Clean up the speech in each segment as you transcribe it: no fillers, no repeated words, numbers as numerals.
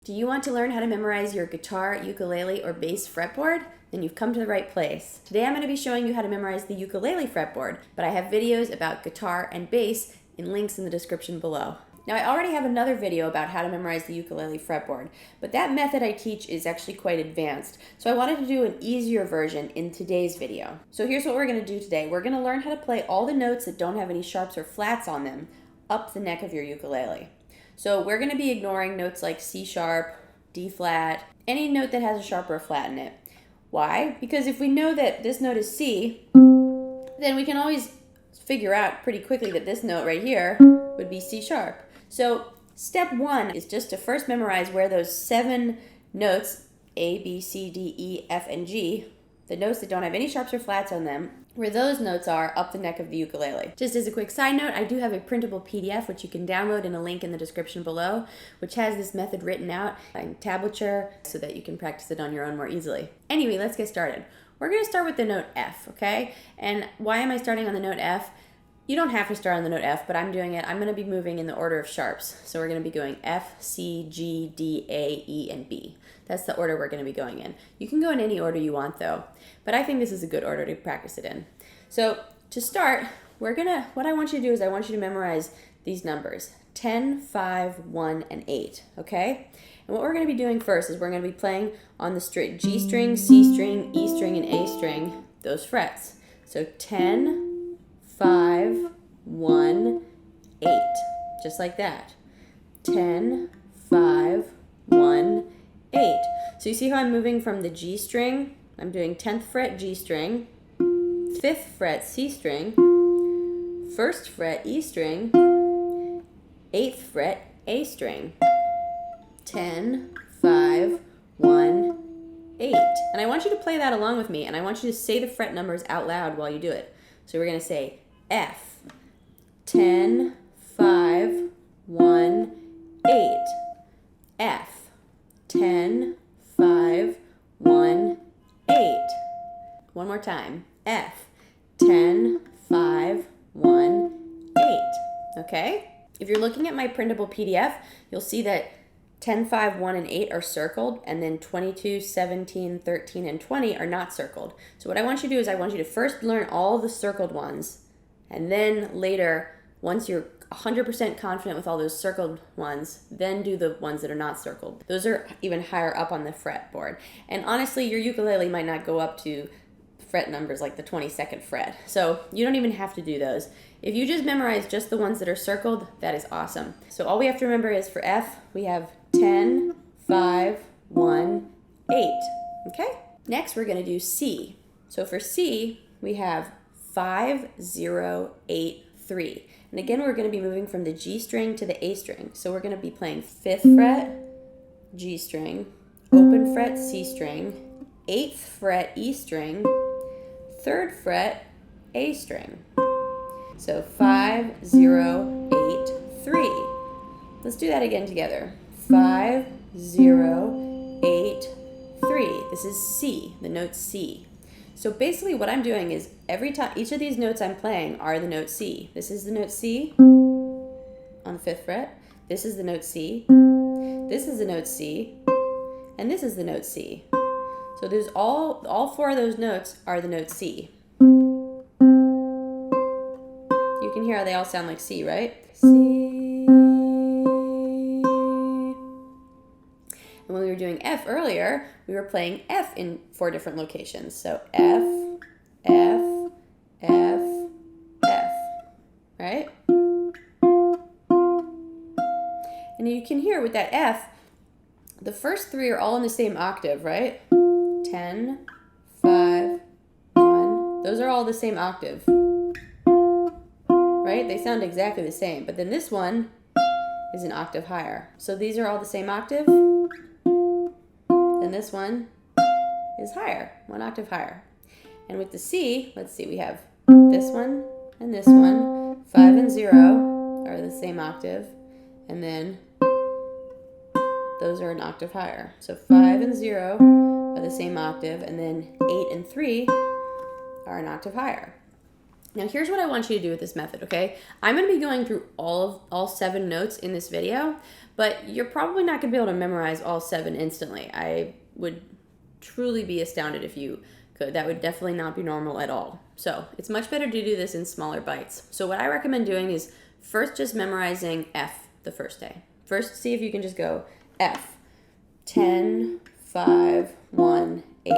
Do you want to learn how to memorize your guitar, ukulele, or bass fretboard? Then you've come to the right place. Today I'm going to be showing you how to memorize the ukulele fretboard, but I have videos about guitar and bass in links in the description below. Now I already have another video about how to memorize the ukulele fretboard, but that method I teach is actually quite advanced, so I wanted to do an easier version in today's video. So here's what we're going to do today. We're going to learn how to play all the notes that don't have any sharps or flats on them up the neck of your ukulele. So we're going to be ignoring notes like C sharp, D flat, any note that has a sharp or a flat in it. Why? Because if we know that this note is C, then we can always figure out pretty quickly that this note right here would be C sharp. So step one is just to first memorize where those 7 notes, A, B, C, D, E, F, and G, the notes that don't have any sharps or flats on them, where those notes are up the neck of the ukulele. Just as a quick side note, I do have a printable PDF which you can download in a link in the description below, which has this method written out in tablature so that you can practice it on your own more easily. Anyway, let's get started. We're going to start with the note F, okay? And why am I starting on the note F? You don't have to start on the note F, but I'm doing it. I'm going to be moving in the order of sharps. So we're going to be going F, C, G, D, A, E, and B. That's the order we're going to be going in. You can go in any order you want though, but I think this is a good order to practice it in. So to start, what I want you to do is I want you to memorize these numbers, 10, 5, 1, and 8, okay? And what we're going to be doing first is we're going to be playing on the G string, C string, E string, and A string, those frets. So 10, 5, 1, 8, just like that. 10, 5, 1, 8. So you see how I'm moving from the G string? I'm doing 10th fret G string, 5th fret C string, 1st fret E string, 8th fret A string. 10, 5, 1, 8. And I want you to play that along with me, and I want you to say the fret numbers out loud while you do it. So we're going to say F, 10, 5, 1, 8. F, 10, 5, 1, 8. One more time. F, 10, 5, 1, 8. Okay? If you're looking at my printable PDF, you'll see that 10, 5, 1, and 8 are circled, and then 22, 17, 13, and 20 are not circled. So what I want you to do is I want you to first learn all the circled ones, and then later, once you're 100% confident with all those circled ones, then do the ones that are not circled. Those are even higher up on the fretboard. And honestly, your ukulele might not go up to fret numbers like the 22nd fret. So you don't even have to do those. If you just memorize just the ones that are circled, that is awesome. So all we have to remember is for F, we have 10, 5, 1, 8. Okay? Next, we're going to do C. So for C, we have 5, 0, 8, 3. And again, we're going to be moving from the G string to the A string. So we're going to be playing 5th fret G string, open fret C string, 8th fret E string, 3rd fret A string. So 5, 0, 8, 3. Let's do that again together. 5, 0, 8, 3. This is C, the note C. So basically what I'm doing is every time, each of these notes I'm playing are the note C. This is the note C on the 5th fret. This is the note C. This is the note C. And this is the note C. So there's all 4 of those notes are the note C. You can hear how they all sound like C, right? C. And when we were doing F earlier, we were playing F in 4 different locations. So F, F, F, F, right? And you can hear with that F, the first 3 are all in the same octave, right? 10, 5, 1. Those are all the same octave, right? They sound exactly the same, but then this one is an octave higher. So these are all the same octave, and this one is higher, 1 octave higher. And with the C, let's see, we have this one and this one. 5 and 0 are the same octave, and then those are an octave higher. So 5 and 0 are the same octave, and then 8 and 3 are an octave higher. Now here's what I want you to do with this method, okay? I'm going to be going through all 7 notes in this video, but you're probably not going to be able to memorize all 7 instantly. I would truly be astounded if you could. That would definitely not be normal at all. So it's much better to do this in smaller bites. So what I recommend doing is first just memorizing F the first day. First, see if you can just go F, 10, 5, 1, 8.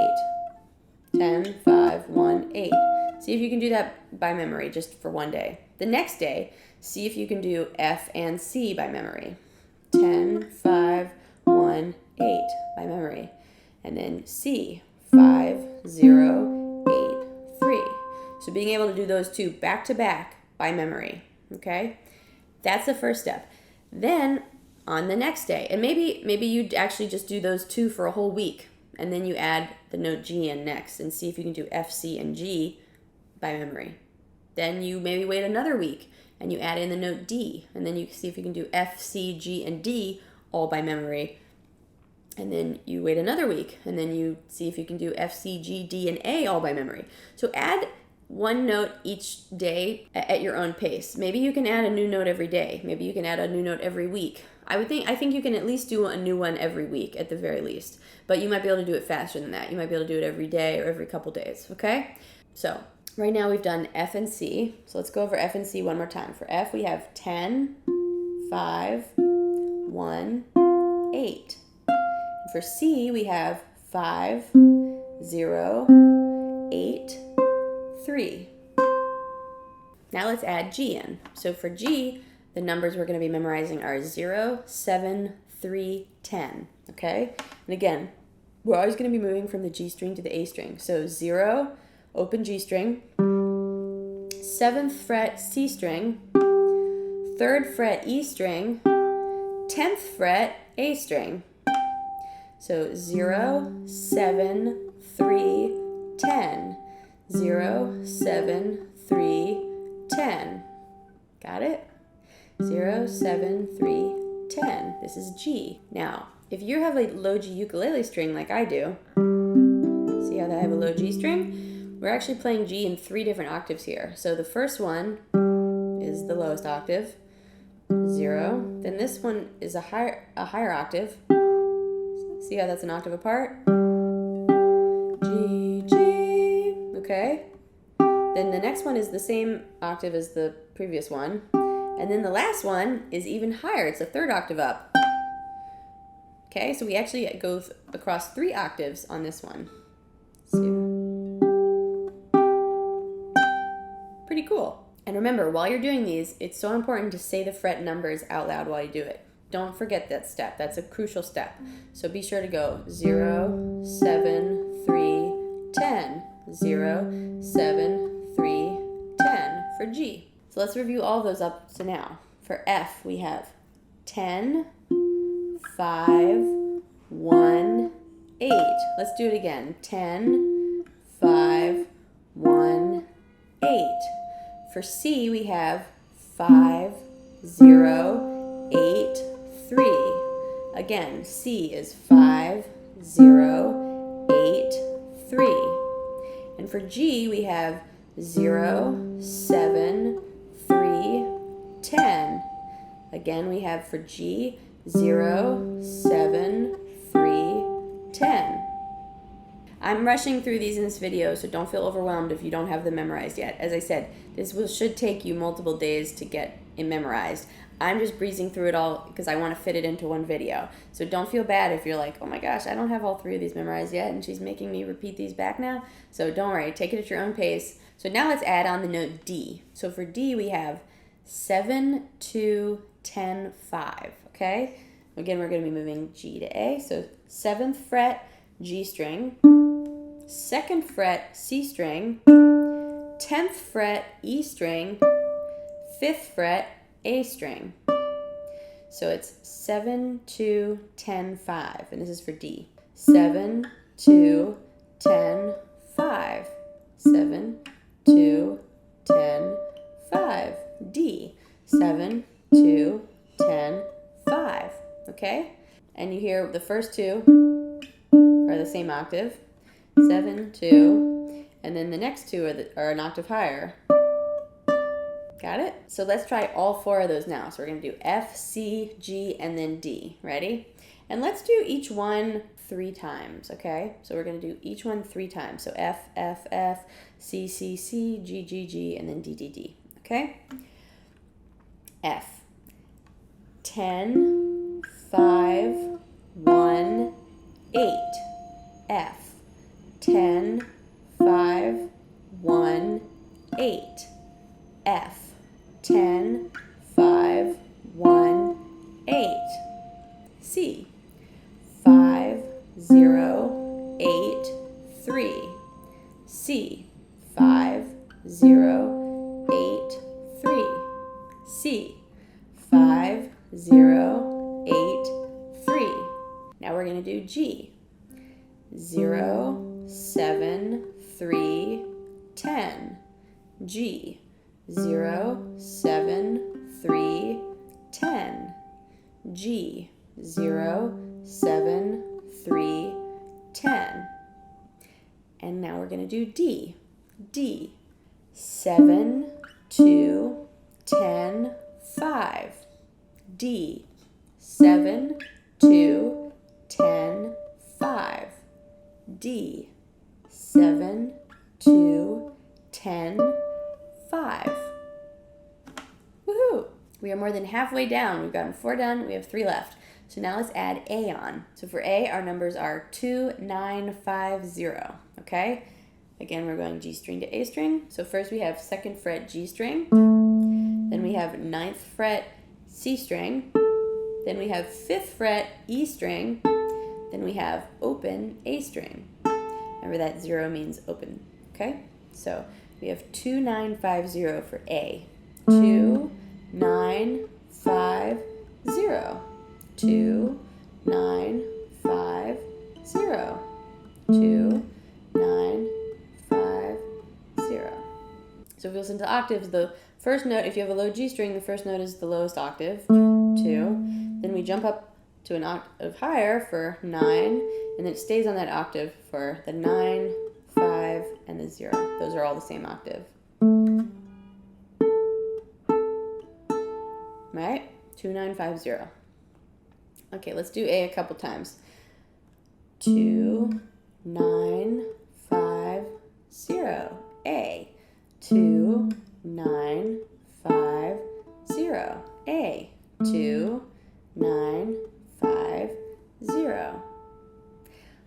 10, 5, 1, 8. See if you can do that by memory just for one day. The next day, see if you can do F and C by memory. 10, 5, 1, 8 by memory. And then C, 5, 0, 8, 3. So being able to do those 2 back to back by memory, okay? That's the first step. Then on the next day, and maybe you actually just do those 2 for a whole week, and then you add the note G in next and see if you can do F, C, and G by memory. Then you maybe wait another week and you add in the note D, and then you see if you can do F, C, G, and D all by memory. And then you wait another week and then you see if you can do F, C, G, D, and A all by memory. So add one note each day at your own pace. Maybe you can add a new note every day. Maybe you can add a new note every week. I think you can at least do a new one every week at the very least. But you might be able to do it faster than that. You might be able to do it every day or every couple days, okay? So right now we've done F and C. So let's go over F and C one more time. For F, we have 10, 5, 1, 8. For C, we have 5, 0, 8, 3. Now let's add G in. So for G, the numbers we're going to be memorizing are 0, 7, 3, 10. Okay? And again, we're always going to be moving from the G string to the A string. So 0, open G string, 7th fret C string, 3rd fret E string, 10th fret A string. So 0, 7, 3, 10. 0, 7, 3, 10. Got it? 0, 7, 3, 10. This is G. Now, if you have a low G ukulele string like I do, see how I have a low G string? We're actually playing G in 3 different octaves here. So the first one is the lowest octave, 0. Then this one is a higher octave. See how that's an octave apart? G, G, okay? Then the next one is the same octave as the previous one. And then the last one is even higher. It's a 3rd octave up. Okay, so we actually go across 3 octaves on this one. Pretty cool. And remember, while you're doing these, it's so important to say the fret numbers out loud while you do it. Don't forget that step. That's a crucial step. So be sure to go 0, 7, 3, 10. 0, 7, 3, 10 for G. So let's review all those up to now. For F, we have 10, 5, 1, 8. Let's do it again. 10, 5, 1, 8. For C, we have 5, 0, 8, 3. Again, C is 5, 0, 8, 3. And for G, we have 0, 7, 3, 10. Again, we have for G, 0, 7, 3, 10. I'm rushing through these in this video, so don't feel overwhelmed if you don't have them memorized yet. As I said, this should take you multiple days to get it memorized. I'm just breezing through it all because I want to fit it into one video. So don't feel bad if you're like, oh my gosh, I don't have all 3 of these memorized yet, and she's making me repeat these back now. So don't worry, take it at your own pace. So now let's add on the note D. So for D, we have 7, 2, 10, 5, okay? Again, we're going to be moving G to A. So 7th fret, G string, 2nd fret, C string, 10th fret, E string, 5th fret, A string. So it's 7, 2, 10, 5, and this is for D. 7, 2, 10, 5. 7, 2, 10, 5. D. 7, 2, 10, 5. Okay? And you hear the first 2 are the same octave. 7, 2, and then the next 2 are an octave higher. Got it? So let's try all 4 of those now. So we're going to do F, C, G, and then D. Ready? And let's do each one 3 times, okay? So we're going to do each one 3 times. So F, F, F, C, C, C, G, G, G, and then D, D, D, okay? F. 10, 5, 1, 8. F. 10, 5, 1, 8. F. 10, 5, 1, 8. C. 5, 0, 8, 3. C. 5, 0, 8, 3. C. 5, 0, 8, 3. Now we're going to do G. 0, 7, 3, 10. G. 0, 7, 3, 10. G. 0, 7, 3, 10. And now we're going to do D. D. 7, 2, 10, 5. D. 7, 2, 10, 5. D. 7, 2, 10, 5. Woohoo! We are more than halfway down. We've gotten 4 done. We have 3 left. So now let's add A on. So for A, our numbers are 2, 9, 5, 0. Okay? Again, we're going G string to A string. So first we have 2nd fret G string. Then we have 9th fret C string. Then we have 5th fret E string. Then we have open A string. Remember that 0 means open. Okay? So we have 2, 9, 5, 0 for A. 2, 9, 5, 0. 2, 9, 5, 0. 2, 9, 5, 0. So if you listen to octaves, the first note, if you have a low G string, the first note is the lowest octave, 2. Then we jump up to an octave higher for 9, and then it stays on that octave for the 9, 5, and the 0. Those are all the same octave. Right? 2, 9, 5, 0. Okay, let's do A a couple times. 2, 9, 5, 0. A. 2, 9, 5, 0. A. 2, 9, 5, 0.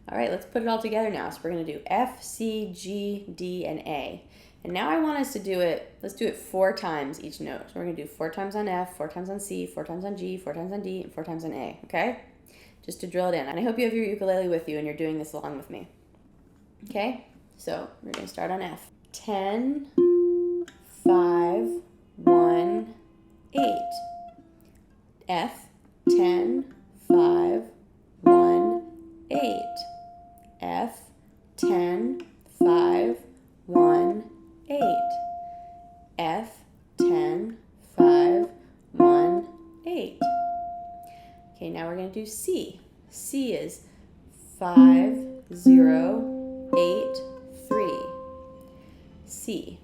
All right, let's put it all together now. So we're going to do F, C, G, D, and A. And now I want us to do it, let's do it 4 times each note. So we're going to do 4 times on F, 4 times on C, 4 times on G, 4 times on D, and 4 times on A, okay? Just to drill it in. And I hope you have your ukulele with you and you're doing this along with me. Okay? So we're going to start on F. 10, 5, 1, 8. F. 10, 5, 1, 8. F. 10, 5, 1, 8. F. 10, 5, 1, 8. Okay, now we're going to do C. C is 5, 0, 8, 3. C.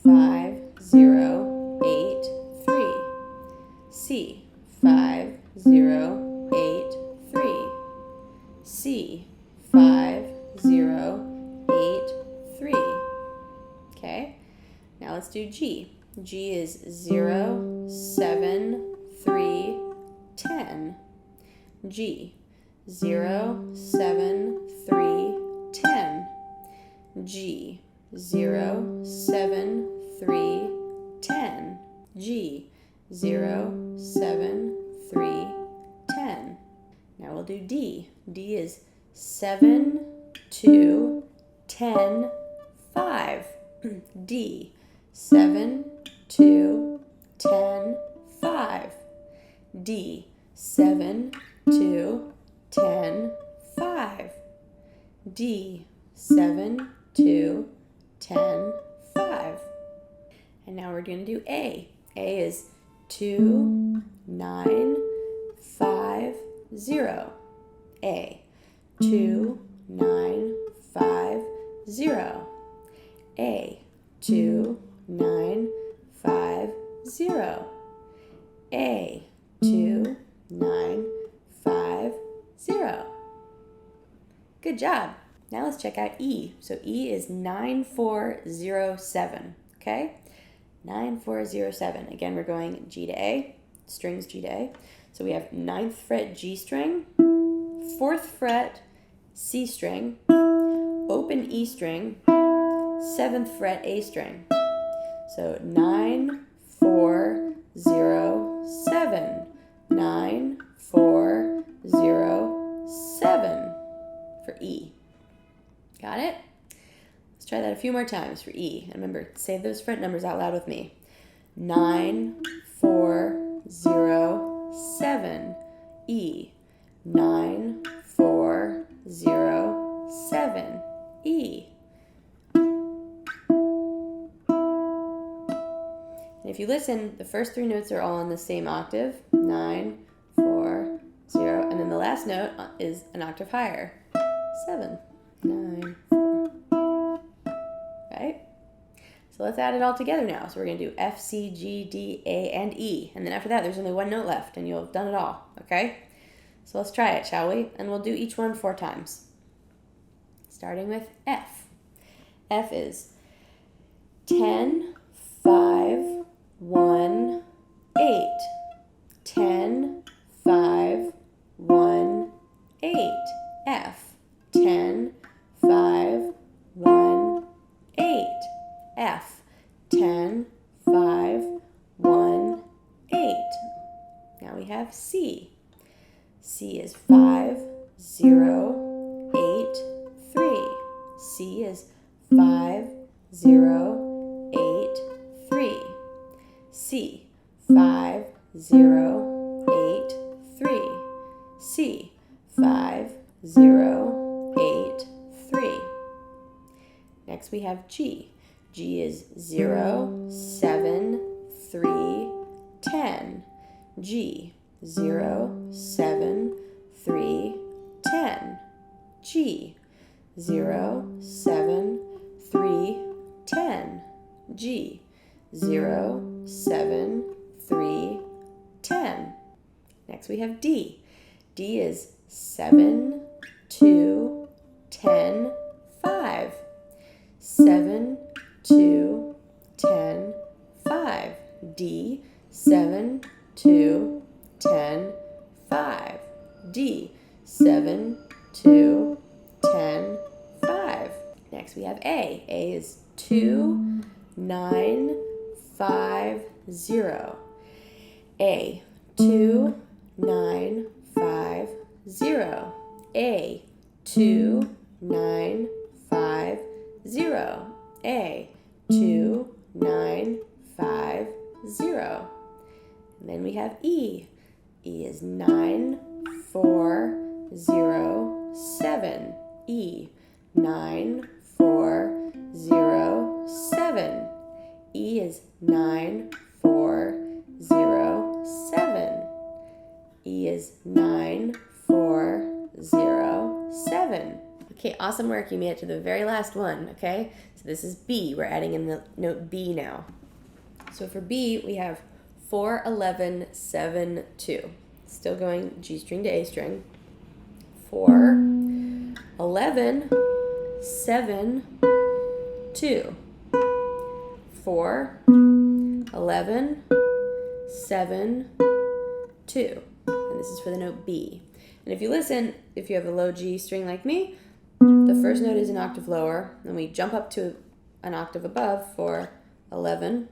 5, 0, 8, 3. C. 5, 0, 8, 3. C. 5, 0, 8, 3. Okay, now let's do G. G is 0, 7, 3, 10. G. 0, 7, 3, 10. G. 0, 7, 3, 10. G. 0, 7, 3, 10. Now we'll do D. D is 7, 2, 10, 5. D. 7, 2, 10, 5. D. 7, 2, 10, 5. D. 7, 2, 10, 5. And now we're going to do A. A is 2, 9, 5, 0. A. 2, 9, 5, 0. A. 2, 9, 5, 0. A, 2, 9, 5, 0. Good job. Now let's check out E. So E is 9, 4, 0, 7. Okay? 9, 4, 0, 7. Again, we're going G to A, strings G to A. So we have 9th fret G string, 4th fret C string, open E string, 7th fret A string. So 9, 4, 0, 7. 9, 4, 0, 7 for E. Got it? Let's try that a few more times for E. And remember, say those fret numbers out loud with me. 9, 4, 0, 7. E. 9, 4, 0, 7. E. And if you listen, the first 3 notes are all on the same octave. 9, 4, 0. And then the last note is an octave higher. 7, 9, 4. Right? So let's add it all together now. So we're going to do F, C, G, D, A, and E. And then after that, there's only 1 note left, and you'll have done it all. Okay? So let's try it, shall we? And we'll do each one 4 times. Starting with F. F is 10, 5, 1, 8. 10, 5, 1, 8. F. 10, 5, 1, 8. F. 10, 5, 1, 8. Now we have C. C is 5, 0, 8, 3. C is 5, 0, 8, 3. C. 5, 0, 8, 3. C. 5, 0, 8, 3. Next we have G. G is 0, 7, 3, 10. G. 0, 7, 3, 10. G. 0, 7, 3, 10. G. 0, 7, 3, 10. Next we have D. D is 7, 2, 10, 5. 7, 2, 10, 5. D. 7, 2, 10, 5. D. 7, 2, 10, 5. Next we have A. A is 2, 9, 5, 0. A. 2, 9, 5, 0. A. 2, 9, 5, 0. A. 2, 9, 5, 0. And then we have E. E is 9, 4, 0, 7. E. 9, 4, 0, 7. E is 9, 4, 0, 7. E is 9, 4, 0, 7. Okay, awesome work. You made it to the very last one, okay? So this is B. We're adding in the note B now. So for B, we have 4, 11, 7, 2. Still going G string to A string. 4, 11, 7, 2. 4, 11, 7, 2. And this is for the note B. And if you listen, if you have a low G string like me, the first note is an octave lower, then we jump up to an octave above for 11,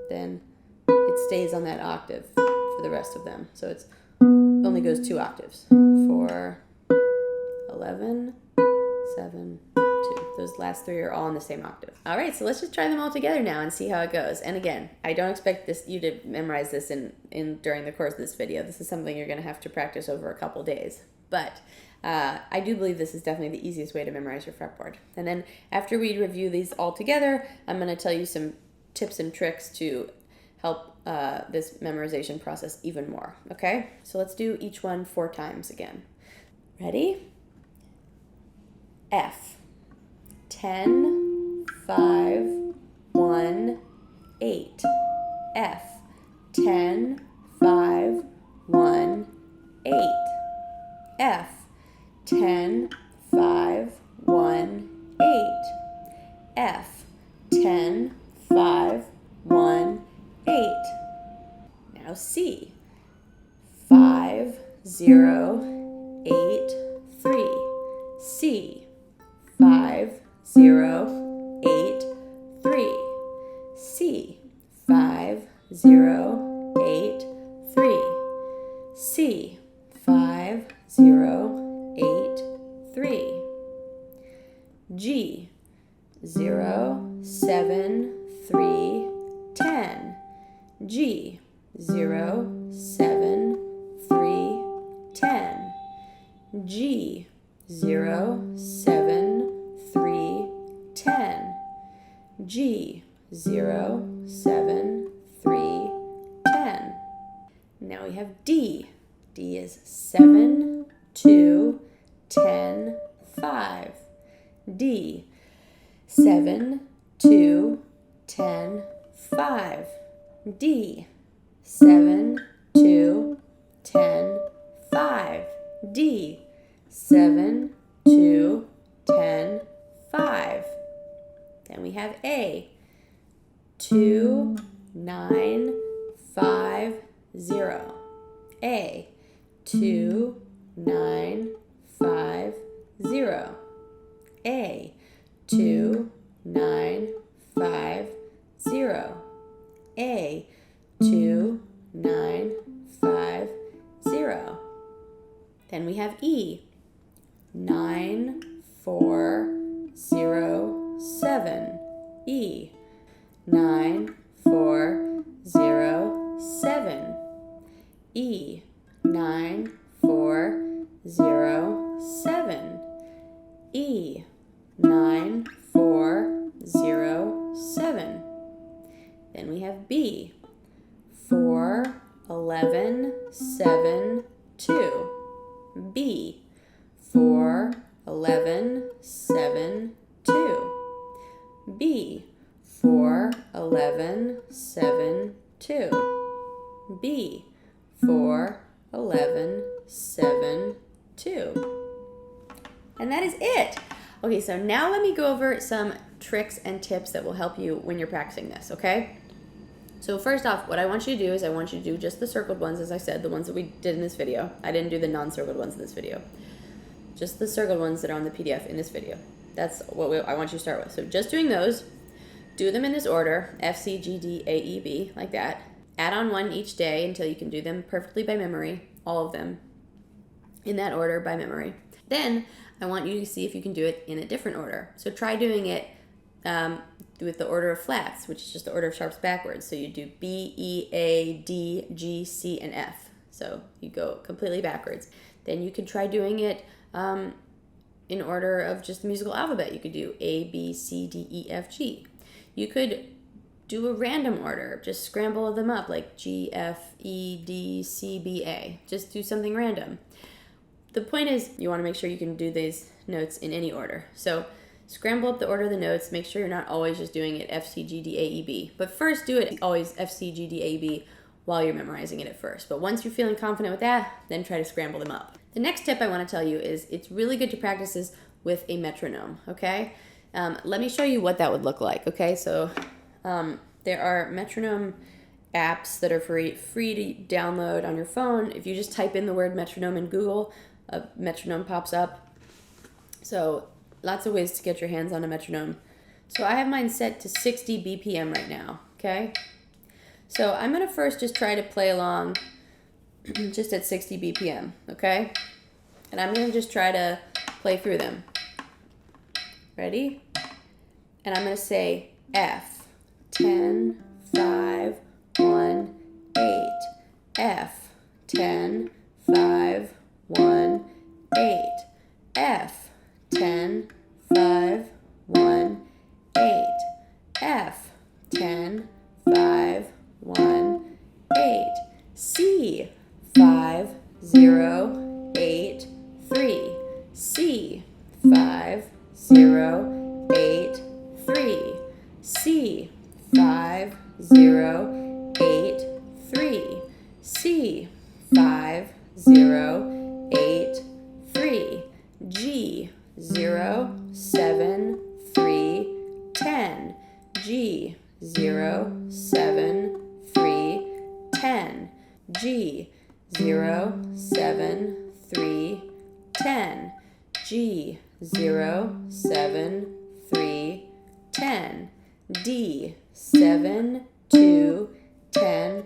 then it stays on that octave for the rest of them. So it only goes 2 octaves. 4, 11, 7, 2. Those last 3 are all in the same octave. All right, so let's just try them all together now and see how it goes. And again, I don't expect you to memorize this during the course of this video. This is something you're going to have to practice over a couple days. But I do believe this is definitely the easiest way to memorize your fretboard. And then after we review these all together, I'm going to tell you some tips and tricks to help this memorization process even more. Okay? So let's do each one 4 times again. Ready? F. 10, 5, 1, 8. F. 10, 5, 1, 8. F, 10, 5, 1, 8. F, 10, 5, 1, 8. Now C, 5, 0, 8, 3. C, 5, 0, 8, 3. C, 5, 0, 8, 3. C, 5, 0, 8, 3. G, 0, 7, 3, 10. G, 0, 7, 3, 10. G, 0, 7, 3, 10. G, 0, 7, 3, 10. Now we have D. D is 7, 2, 10, 5. D, 7, 2, 10, 5. D, 7, 2, 10, 5. D, 7, 2, 10, 5. Then we have A, 2, 9, 5, 0. A, 2, 9, 5, 0. A, 2, 9, 5, 0. A, 2, 9, 5, 0. Then we have E, 9, 4, 0, 7. E, 9, 4, 0, 7. E, 9, 4, 0, 7. E, 9, 4, 0, 7. Then we have B, 4, 11, 7, 2. B, 4, 11, 7, 2. B, 4, 11, 7, 2. B, 4, 11, 7, 2. And that is it. Okay, so now let me go over some tricks and tips that will help you when you're practicing this, okay? So first off, what I want you to do is I want you to do just the circled ones, as I said, the ones that we did in this video. I didn't do the non-circled ones in this video. Just the circled ones that are on the PDF in this video. That's what I want you to start with. So just doing those, do them in this order, F, C, G, D, A, E, B, like that. Add on one each day until you can do them perfectly by memory, all of them, in that order by memory. Then I want you to see if you can do it in a different order. So try doing it with the order of flats, which is just the order of sharps backwards. So you do B, E, A, D, G, C, and F. So you go completely backwards. Then you could try doing it in order of just the musical alphabet. You could do A, B, C, D, E, F, G. You could do a random order. Just scramble them up like G, F, E, D, C, B, A. Just do something random. The point is you want to make sure you can do these notes in any order. So scramble up the order of the notes. Make sure you're not always just doing it F, C, G, D, A, E, B. But first do it always F, C, G, D, A, E, B while you're memorizing it at first. But once you're feeling confident with that, then try to scramble them up. The next tip I want to tell you is it's really good to practice this with a metronome, okay? Let me show you what that would look like, okay? So there are metronome apps that are free to download on your phone. If you just type in the word metronome in Google, a metronome pops up. So lots of ways to get your hands on a metronome. So I have mine set to 60 BPM right now, okay? So I'm going to first just try to play along just at 60 BPM, okay? And I'm going to just try to play through them. Ready? And I'm going to say F, 10, 5, 1, 8. F, 10, 5, 1, 8. F, 10, 5, 1, 8. F, 10, 5, 1, 8. C, 5, 0, 8, 3. C, 5, 0, 8, 3. C, 5, 0, 8, 3. G 0 7 3 10, G 0 7 3 10, G 0 7 3 10, G 0 7 3 10, D 7 2 10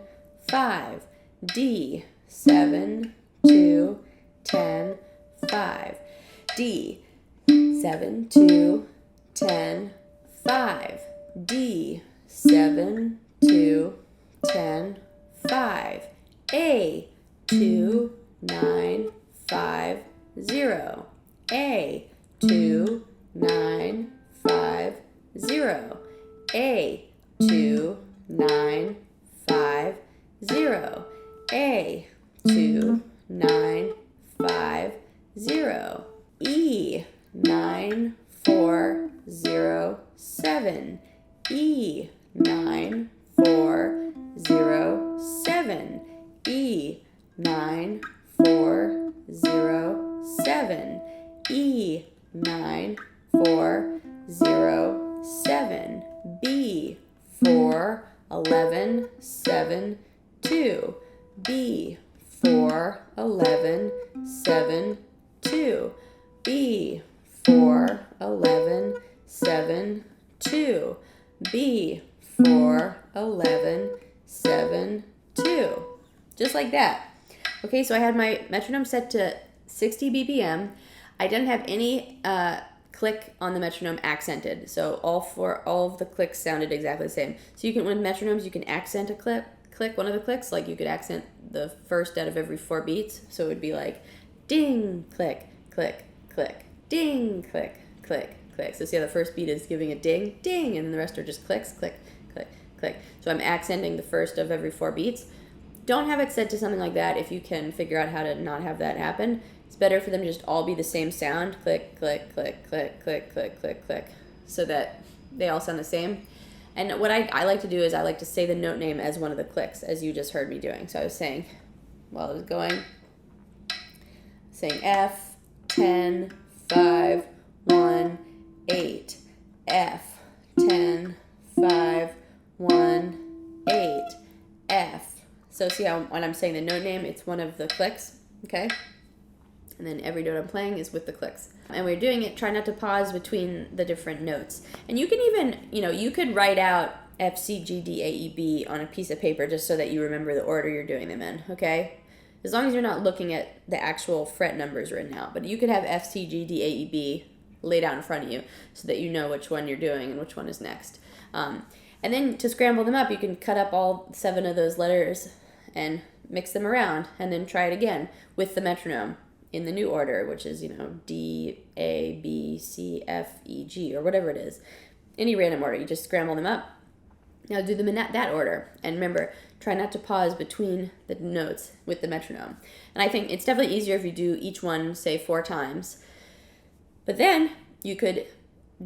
5, D 7 2 10 5, D 7 2 10 5, D 7 2 10 5, A 2 9 5 0, A 2 9 5 0, A 2 9 5 0, A 2 9 5 0, E 9 4 0 7, E 9 4 0 7, E 9 4 0 7, E 9 4 0 7, B 4 11 7 2, B 4 11 7 2, B 4 11 7 2, B 4 11 7 2. Just like that. Okay, so I had my metronome set to 60 BPM. I didn't have any click on the metronome accented, so all of the clicks sounded exactly the same. So you can, with metronomes, you can accent a click one of the clicks, like you could accent the first out of every 4 beats. So it would be like ding, click, click, click, ding, click, click, click. So see how the first beat is giving a ding, ding, and then the rest are just clicks, click, click, click. So I'm accenting the first of every 4 beats. Don't have it set to something like that if you can figure out how to not have that happen. It's better for them to just all be the same sound, click, click, click, click, click, click, click, click, so that they all sound the same. And what I like to do is I like to say the note name as one of the clicks, as you just heard me doing. So I was saying, while I was going, saying F, 10, 5, 1, 8, F, 10, 5, 1, 8, F. So see how when I'm saying the note name, it's one of the clicks, okay? And then every note I'm playing is with the clicks. And we're doing it, try not to pause between the different notes. And you can even, you could write out F, C, G, D, A, E, B on a piece of paper just so that you remember the order you're doing them in, okay? As long as you're not looking at the actual fret numbers written out. But you could have F, C, G, D, A, E, B laid out in front of you so that you know which one you're doing and which one is next. And then to scramble them up, you can cut up all 7 of those letters and mix them around and then try it again with the metronome in the new order, which is, D, A, B, C, F, E, G, or whatever it is. Any random order, you just scramble them up. Now do them in that order. And remember, try not to pause between the notes with the metronome. And I think it's definitely easier if you do each one, say, 4 times. But then you could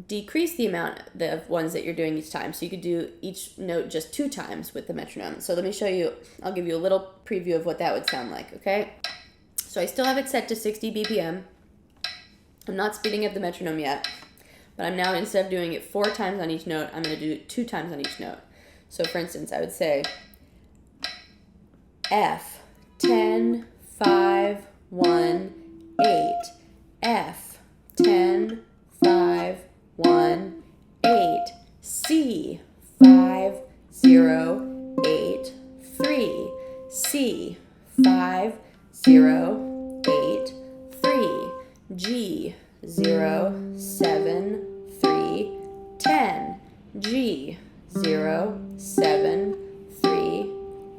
decrease the amount of ones that you're doing each time. So you could do each note just 2 times with the metronome. So let me show you, I'll give you a little preview of what that would sound like, okay? So I still have it set to 60 BPM. I'm not speeding up the metronome yet, but I'm now, instead of doing it 4 times on each note, I'm going to do it 2 times on each note. So for instance, I would say F, 10, 5, 1, 8, F, 10, 5, 1, 8, C, 5, 0, 8, 3, C, 5, 0, 8, 3, G, 0, 7, 3, 10, G, 0, 7, 3,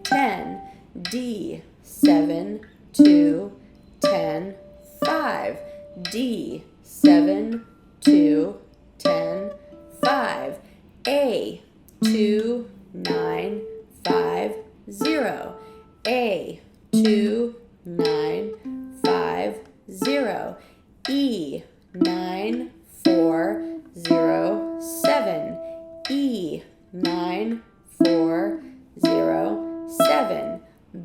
10, D, 7, 2, 10, 5, D, 7, 2, 10, 5, A, 2, 9, 5, 0, A, 2, 9, 5, 0, E, 9, 4, 0, 7, E, 9, 4, 0, 7,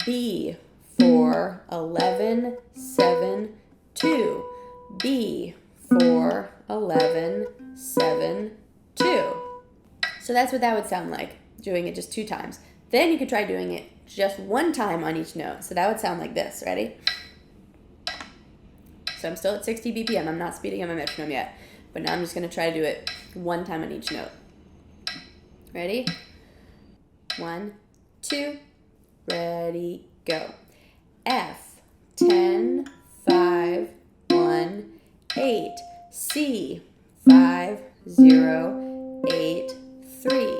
B, 4, 11, 7, 2, B, 4, 11, 7, 2. So that's what that would sound like, doing it just 2 times. Then you could try doing it just 1 time on each note. So that would sound like this. Ready? So I'm still at 60 BPM. I'm not speeding up my metronome yet. But now I'm just going to try to do it 1 time on each note. Ready? 1, 2, ready, go. F, 10, 5, 1, 8. C, 5, 0, 8, 3.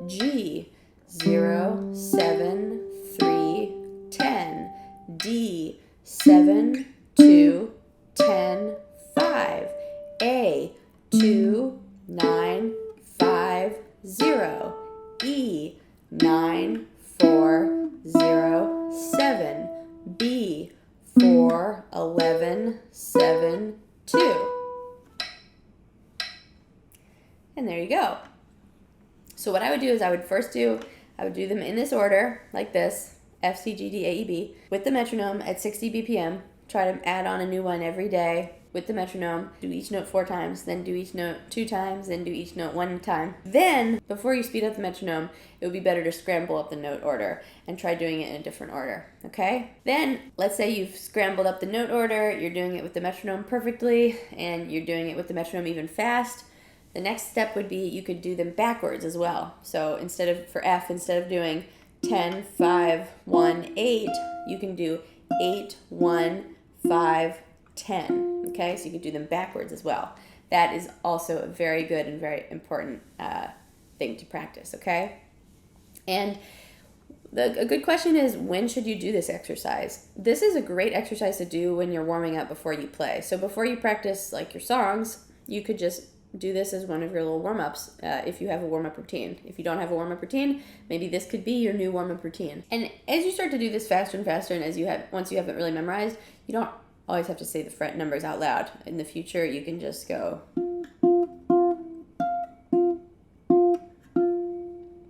G, 0, 7, 3, 10. D, 7, 2, 10, 5. A, 2, 9, 5, 0. E, 9, 4, 0, 7. B, 4, 11, 7, 2. And there you go. So what I would do is I would do them in this order, like this, F, C, G, D, A, E, B, with the metronome at 60 BPM. Try to add on a new one every day with the metronome. Do each note 4 times, then do each note 2 times, then do each note 1 time. Then, before you speed up the metronome, it would be better to scramble up the note order and try doing it in a different order, okay? Then, let's say you've scrambled up the note order, you're doing it with the metronome perfectly, and you're doing it with the metronome even fast. The next step would be you could do them backwards as well. So for F, instead of doing 10, 5, 1, 8, you can do 8, 1, 5, 10. Okay, so you can do them backwards as well. That is also a very good and very important thing to practice, okay? And a good question is, when should you do this exercise? This is a great exercise to do when you're warming up before you play. So before you practice like your songs, you could just do this as one of your little warm-ups if you have a warm-up routine. If you don't have a warm-up routine, maybe this could be your new warm-up routine. And as you start to do this faster and faster, and once you have it really memorized, you don't always have to say the fret numbers out loud. In the future, you can just go,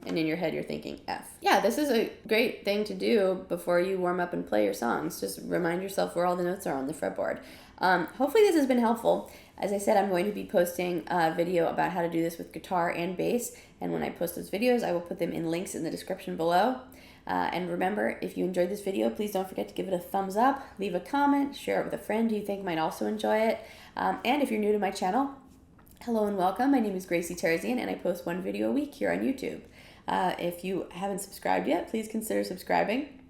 and in your head you're thinking F. Yeah, this is a great thing to do before you warm up and play your songs. Just remind yourself where all the notes are on the fretboard. Hopefully this has been helpful. As I said, I'm going to be posting a video about how to do this with guitar and bass, and when I post those videos, I will put them in links in the description below. And remember, if you enjoyed this video, please don't forget to give it a thumbs up, leave a comment, share it with a friend who you think might also enjoy it. And if you're new to my channel, hello and welcome. My name is Gracie Terzian, and I post 1 video a week here on YouTube. If you haven't subscribed yet, please consider subscribing.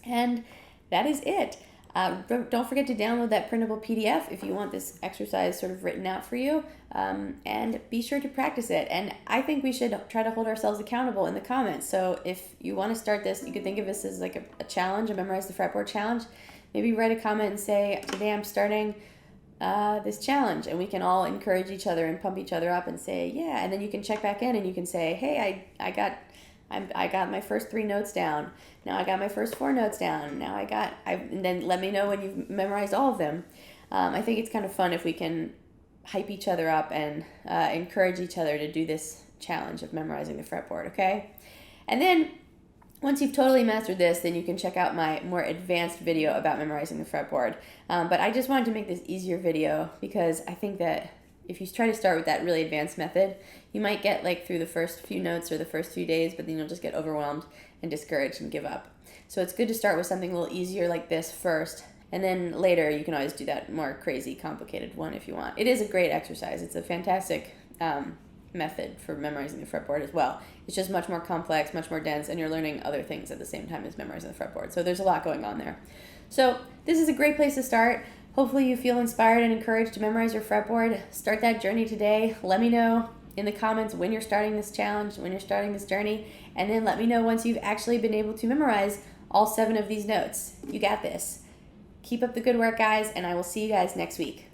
And that is it. Don't forget to download that printable PDF if you want this exercise sort of written out for you, and be sure to practice it. And I think we should try to hold ourselves accountable in the comments. So if you want to start this, you could think of this as like a challenge, a Memorize the Fretboard challenge. Maybe write a comment and say, today I'm starting this challenge, and we can all encourage each other and pump each other up and say, yeah, and then you can check back in and you can say, hey, I got my first 3 notes down. Now I got my first 4 notes down. Now and then let me know when you've memorized all of them. I think it's kind of fun if we can hype each other up and encourage each other to do this challenge of memorizing the fretboard, okay? And then once you've totally mastered this, then you can check out my more advanced video about memorizing the fretboard. But I just wanted to make this easier video because I think that if you try to start with that really advanced method, you might get like through the first few notes or the first few days, but then you'll just get overwhelmed and discouraged and give up. So it's good to start with something a little easier like this first, and then later you can always do that more crazy, complicated one if you want. It is a great exercise. It's a fantastic method for memorizing the fretboard as well. It's just much more complex, much more dense, and you're learning other things at the same time as memorizing the fretboard. So there's a lot going on there. So this is a great place to start. Hopefully you feel inspired and encouraged to memorize your fretboard. Start that journey today. Let me know in the comments when you're starting this challenge, when you're starting this journey, and then let me know once you've actually been able to memorize all 7 of these notes. You got this. Keep up the good work, guys, and I will see you guys next week.